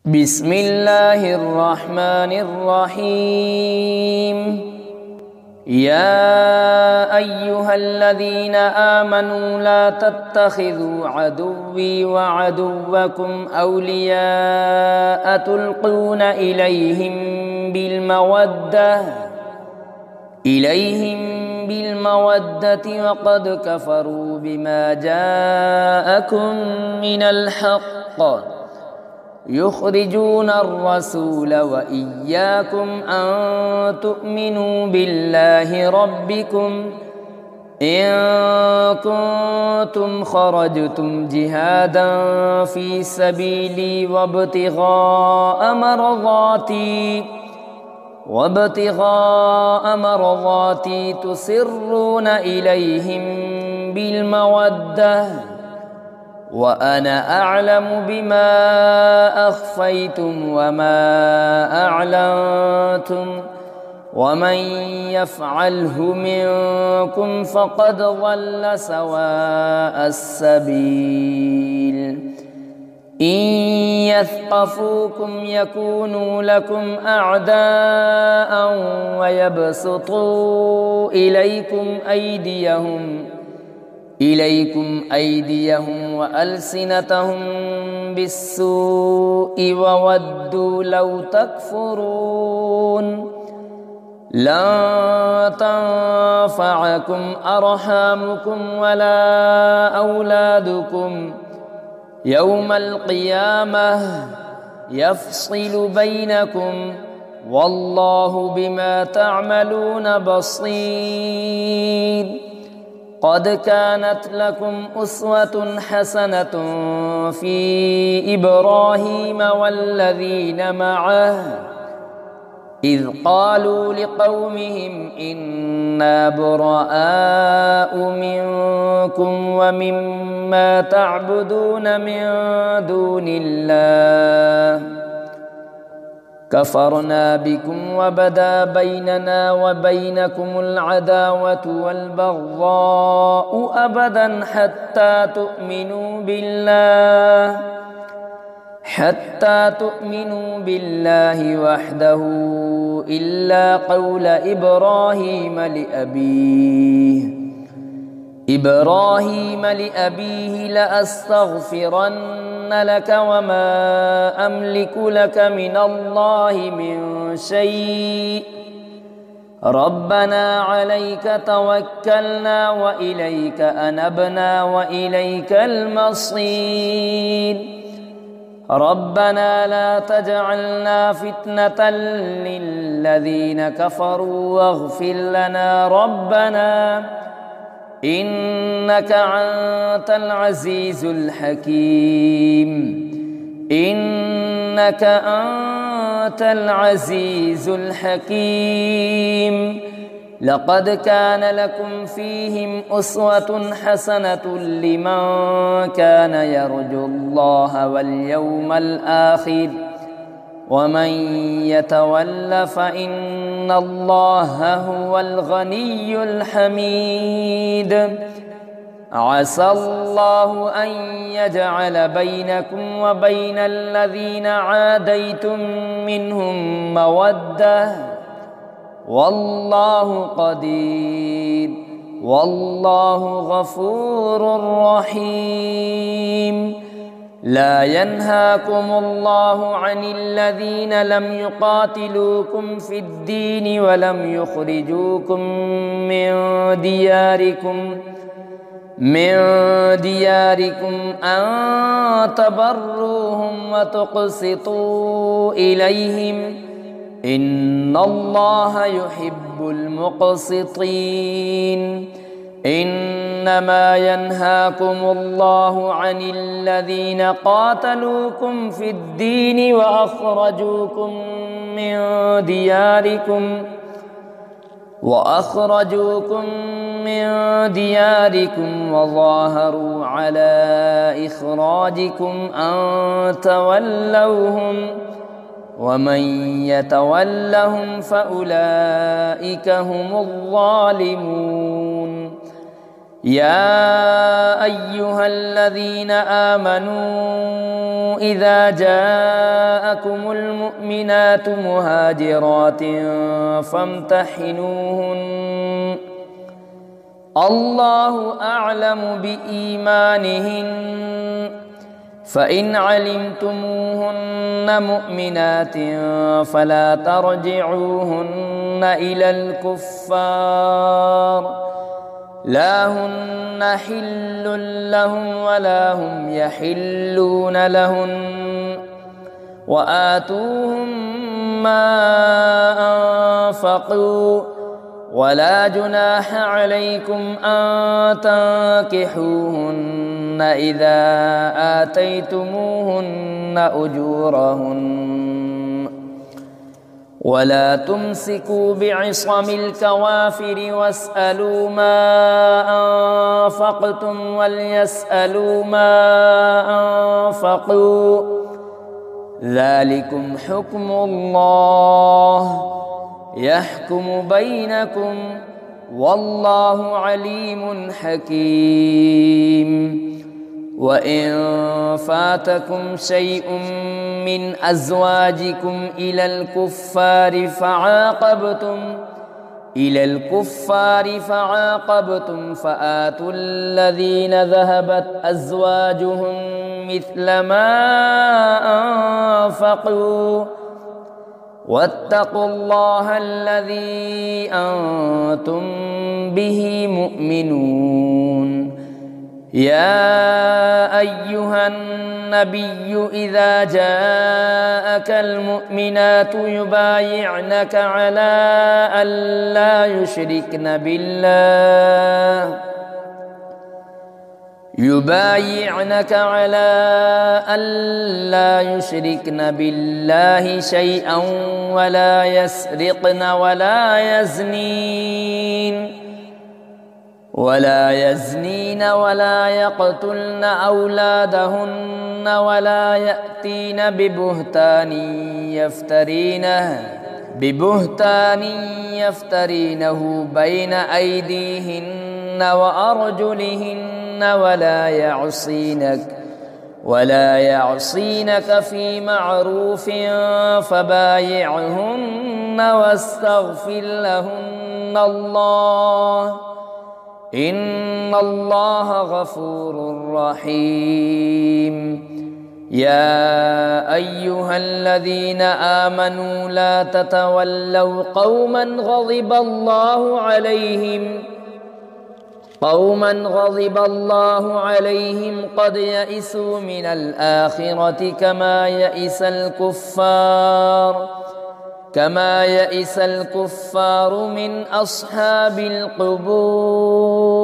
بسم الله الرحمن الرحيم. يا أيها الذين آمنوا لا تتخذوا عدوي وعدوكم أولياء تلقون إليهم بالمودة وقد كفروا بما جاءكم من الحق يخرجون الرسول وإياكم أن تؤمنوا بالله ربكم إن كنتم خرجتم جهادا في سبيلي وابتغاء مرضاتي تسرون إليهم بالمودة وأنا أعلم بما أخفيتم وما أعلنتم ومن يفعله منكم فقد ضل سواء السبيل. إن يثقفوكم يكونوا لكم أعداء ويبسطوا إليكم أيديهم وألسنتهم بالسوء وودوا لو تكفرون. لن تنفعكم أرحامكم ولا أولادكم يوم القيامة يفصل بينكم والله بما تعملون بصير. قد كانت لكم أسوة حسنة في إبراهيم والذين معه إذ قالوا لقومهم إنا براء منكم ومما تعبدون من دون الله كفرنا بكم وبدا بيننا وبينكم العداوة والبغضاء أبدا حتى تؤمنوا بالله وحده إلا قول إبراهيم لأبيه لأستغفرن لك وما أملك لك من الله من شيء ربنا عليك توكلنا وإليك أنبنا وإليك المصير. ربنا لا تجعلنا فتنة للذين كفروا واغفر لنا ربنا إنك أنت العزيز الحكيم. لقد كان لكم فيهم أسوة حسنة لمن كان يرجو الله واليوم الآخر ومن يتول فإن الله هو الغني الحميد. عسى الله أن يجعل بينكم وبين الذين عاديتم منهم مودة والله قدير والله غفور رحيم. لا ينهاكم الله عن الذين لم يقاتلوكم في الدين ولم يخرجوكم من دياركم أن تبروهم وتقسطوا إليهم إن الله يحب المقسطين. إنما ينهاكم الله عن الذين قاتلوكم في الدين وأخرجوكم من دياركم وظاهروا على إخراجكم أن تولوهم ومن يتولهم فأولئك هم الظالمون. يا أيها الذين آمنوا إذا جاءكم المؤمنات مهاجرات فامتحنوهن الله أعلم بإيمانهن فإن علمتموهن مؤمنات فلا ترجعوهن إلى الكفار لا هن حل لهم ولا هم يحلون لهن وآتوهم ما أنفقوا ولا جناح عليكم أن تنكحوهن إذا آتيتموهن أجورهن ولا تمسكوا بعصم الكوافر واسألوا ما أنفقتم وليسألوا ما أنفقوا ذلكم حكم الله يحكم بينكم والله عليم حكيم وإن فاتكم شيء من أزواجكم إلى الكفار فعاقبتم فآتوا الذين ذهبت أزواجهم مثل ما أنفقوا واتقوا الله الذي أنتم به مؤمنون يا أيها النبي إذا جاءك المؤمنات يبايعنك على ألا يشركن بالله شيئا ولا يسرقن ولا يزنين ولا يقتلن أولادهن ولا يأتين ببهتان يفترينه بين أيديهن وأرجلهن ولا يعصينك في معروف فبايعهن واستغفر لهن الله إن الله غفور رحيم يا أيها الذين آمنوا لا تتولوا قوما غضب الله عليهم قد يئسوا من الآخرة كما يئس الكفار من أصحاب القبور